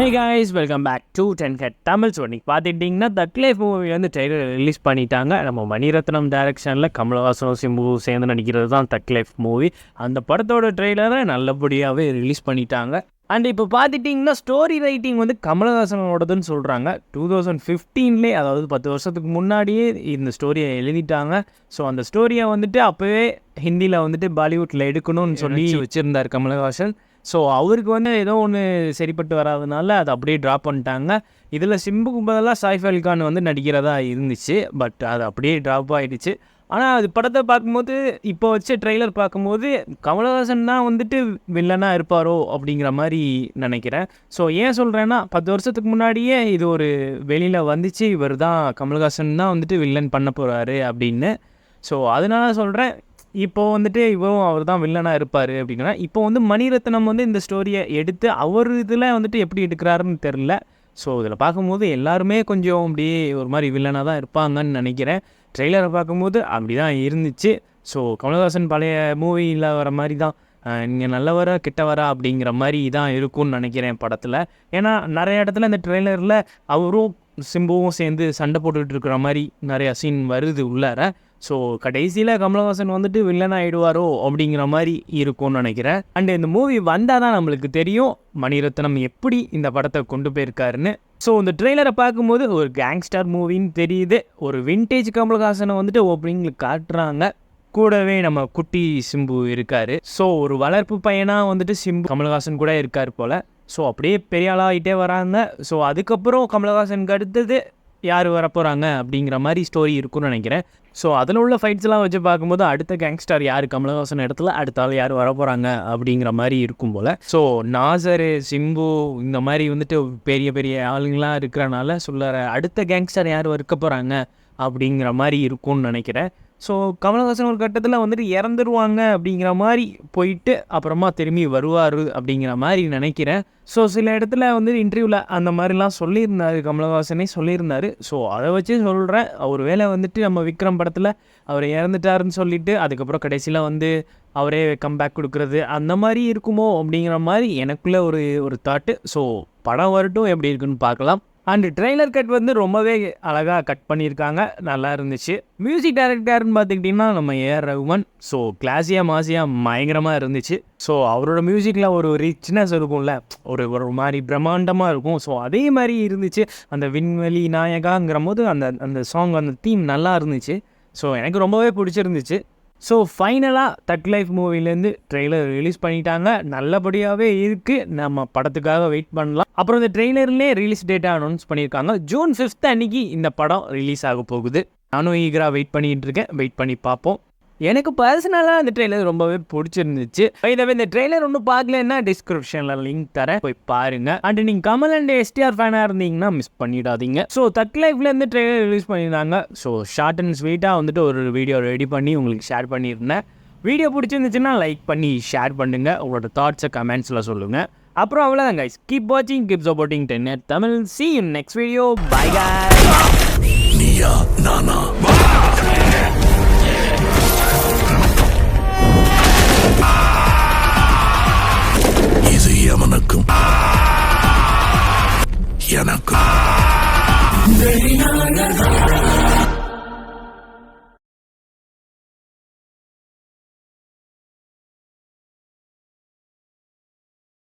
Hey guys, welcome back to 10Cat Tamil. So இன்னைக்கு பார்த்துக்கிட்டிங்கன்னா தக் லைஃப் மூவி வந்து ட்ரெய்லர் ரிலீஸ் பண்ணிட்டாங்க. நம்ம மணிரத்னம் டைரக்ஷனில் கமலஹாசனும் சிம்பு சேர்ந்து நடிக்கிறது தான் தக் லைஃப் மூவி. அந்த படத்தோட ட்ரெய்லரை நல்லபடியாகவே ரிலீஸ் பண்ணிட்டாங்க. அண்ட் இப்போ பார்த்துட்டிங்கன்னா ஸ்டோரி ரைட்டிங் வந்து கமலஹாசனோடதுன்னு சொல்கிறாங்க. 2015 அதாவது 10 வருஷத்துக்கு முன்னாடியே இந்த ஸ்டோரியை எழுதிட்டாங்க. ஸோ அந்த ஸ்டோரியை வந்துட்டு அப்போவே ஹிந்தியில் வந்துட்டு பாலிவுட்டில் எடுக்கணும்னு சொல்லி வச்சுருந்தார் கமலஹாசன். ஸோ அவருக்கு வந்து ஏதோ ஒன்று சரிப்பட்டு வராதனால அதை அப்படியே ட்ராப் பண்ணிட்டாங்க. இதில் சிம்புக்கு பதிலாக சாய்ஃப் அலி கான் வந்து நடிக்கிறதா இருந்துச்சு. பட் அது அப்படியே ட்ராப் ஆகிடுச்சு. ஆனால் அது படத்தை பார்க்கும்போது இப்போ வச்ச ட்ரெய்லர் பார்க்கும்போது கமலஹாசன் தான் வந்துட்டு வில்லனாக இருப்பாரோ அப்படிங்கிற மாதிரி நினைக்கிறேன். ஸோ ஏன் சொல்கிறேன்னா 10 வருஷத்துக்கு முன்னாடியே இது ஒரு வெளியில் வந்துச்சு, இவர் தான் கமலஹாசன் தான் வந்துட்டு வில்லன் பண்ண போகிறாரு அப்படின்னு. ஸோ அதனால சொல்கிறேன், இப்போது வந்துட்டு இவரும் அவர் தான் வில்லனாக இருப்பார் அப்படின்னா, இப்போ வந்து மணிரத்னம் வந்து இந்த ஸ்டோரியை எடுத்து அவர் இதில் வந்துட்டு எப்படி எடுக்கிறாருன்னு தெரில. ஸோ இதில் பார்க்கும்போது எல்லாருமே கொஞ்சம் அப்படியே ஒரு மாதிரி வில்லனாக தான் இருப்பாங்கன்னு நினைக்கிறேன். ட்ரெய்லரை பார்க்கும்போது அப்படி தான் இருந்துச்சு. ஸோ கமலஹாசன் பழைய மூவியில் வர மாதிரி தான், நீங்கள் நல்லவரா கெட்டவரா அப்படிங்கிற மாதிரி தான் இருக்கும்னு நினைக்கிறேன் படத்தில். ஏன்னா நிறைய இடத்துல இந்த ட்ரெய்லரில் அவரும் சிம்புவும் சேர்ந்து சண்டை போட்டுக்கிட்டு இருக்கிற மாதிரி நிறையா சீன் வருது உள்ளார. ஸோ கடைசியில் கமலஹாசன் வந்துட்டு வில்லன் ஆகிடுவாரோ அப்படிங்கிற மாதிரி இருக்கும்னு நினைக்கிறேன். அண்ட் இந்த மூவி வந்தால் தான் நம்மளுக்கு தெரியும் மணிரத்னம் எப்படி இந்த படத்தை கொண்டு போயிருக்காருன்னு. ஸோ இந்த ட்ரெய்லரை பார்க்கும்போது ஒரு கேங்ஸ்டர் மூவின்னு தெரியுது. ஒரு வின்டேஜ் கமலஹாசனை வந்துட்டு ஓப்பனிங்கில் காட்டுறாங்க. கூடவே நம்ம குட்டி சிம்பு இருக்கார். ஸோ ஒரு வளர்ப்பு பையனாக வந்துட்டு சிம்பு கமலஹாசன் கூட இருக்கார் போல். ஸோ அப்படியே பெரிய ஆளாகிட்டே வராங்க. ஸோ அதுக்கப்புறம் கமலஹாசனுக்கு அடுத்தது யார் வரப்போகிறாங்க அப்படிங்கிற மாதிரி ஸ்டோரி இருக்குன்னு நினைக்கிறேன். ஸோ அதில் உள்ள ஃபைட்ஸ்லாம் வச்சு பார்க்கும்போது அடுத்த கேங்ஸ்டர் யார் கமலஹாசன் இடத்துல அடுத்த ஆள் யார் வரப்போகிறாங்க அப்படிங்கிற மாதிரி இருக்கும் போல். ஸோ நாசர், சிம்பு இந்த மாதிரி வந்துட்டு பெரிய பெரிய ஆளுங்களாம் இருக்கிறனால சொல்லுற அடுத்த கேங்ஸ்டர் யார் இருக்க போகிறாங்க அப்படிங்கிற மாதிரி இருக்கும்னு நினைக்கிறேன். ஸோ கமலஹாசன் ஒரு கட்டத்தில் வந்துட்டு இறந்துருவாங்க அப்படிங்கிற மாதிரி போயிட்டு அப்புறமா திரும்பி வருவார் அப்படிங்கிற மாதிரி நினைக்கிறேன். ஸோ சில இடத்துல வந்து இன்டர்வியூவில் அந்த மாதிரிலாம் சொல்லியிருந்தார், கமலஹாசனே சொல்லியிருந்தார். ஸோ அதை வச்சு சொல்கிறேன், ஒரு வேளை வந்துட்டு நம்ம விக்ரம் படத்தில் அவர் இறந்துட்டாருன்னு சொல்லிவிட்டு அதுக்கப்புறம் கடைசியில் வந்து அவரே கம்பேக் கொடுக்குறது அந்த மாதிரி இருக்குமோ அப்படிங்கிற மாதிரி எனக்குள்ளே ஒரு தாட்டு. ஸோ படம் வரட்டும், எப்படி இருக்குன்னு பார்க்கலாம். அண்டு ட்ரெய்லர் கட் வந்து ரொம்பவே அழகாக கட் பண்ணியிருக்காங்க, நல்லா இருந்துச்சு. மியூசிக் டைரக்டர்னு பார்த்துக்கிட்டிங்கன்னா நம்ம ஏஆர் ரகுமான். ஸோ கிளாஸியாக மாசியாக பயங்கரமாக இருந்துச்சு. ஸோ அவரோட மியூசிக்கில் ஒரு ரிச்னஸ் இருக்கும்ல, ஒரு மாதிரி பிரம்மாண்டமாக இருக்கும். ஸோ அதே மாதிரி இருந்துச்சு. அந்த விண்வெளி நாயகாங்கிற போது அந்த சாங் அந்த தீம் நல்லா இருந்துச்சு. ஸோ எனக்கு ரொம்பவே பிடிச்சிருந்துச்சு. ஸோ ஃபைனலாக தக் லைஃப் மூவிலேருந்து ட்ரெய்லர் ரிலீஸ் பண்ணிட்டாங்க. நல்லபடியாகவே இருக்குது, நம்ம படத்துக்காக வெயிட் பண்ணலாம். அப்புறம் இந்த ட்ரெய்லர்லேயே ரிலீஸ் டேட்டா அனௌன்ஸ் பண்ணியிருக்காங்க. June 5 அன்றைக்கி இந்த படம் ரிலீஸ் ஆக போகுது. நானும் ஈகராக வெயிட் பண்ணிகிட்டு இருக்கேன், வெயிட் பண்ணி பார்ப்போம். எனக்கு பர்சனலாக இந்த ட்ரெய்லர் ரொம்பவே பிடிச்சிருந்துச்சு. இதை இந்த ட்ரெய்லர் ஒன்றும் பார்க்கலன்னா டிஸ்கிரிப்ஷனில் லிங்க் தரேன், போய் பாருங்கள். அண்ட் நீங்கள் கமல் அண்ட் எஸ்டிஆர் ஃபேனாக இருந்தீங்கன்னா மிஸ் பண்ணிடாதீங்க. ஸோ தக் லைஃப்லேருந்து ட்ரெய்லர் ரிலீஸ் பண்ணியிருந்தாங்க. ஸோ ஷார்ட் அண்ட் ஸ்வீட்டாக வந்துட்டு ஒரு வீடியோ ரெடி பண்ணி உங்களுக்கு ஷேர் பண்ணியிருந்தேன். வீடியோ பிடிச்சிருந்துச்சுன்னா லைக் பண்ணி ஷேர் பண்ணுங்கள், உங்களோட தாட்ஸை கமெண்ட்ஸில் சொல்லுங்கள். அப்புறம் அவ்வளோதான் கைஸ், கீப் வாட்சிங், keep supporting 10Cat Tamil. See you in next video. Bye guys. Neeya Naana இது எவனுக்கும் எனக்கும்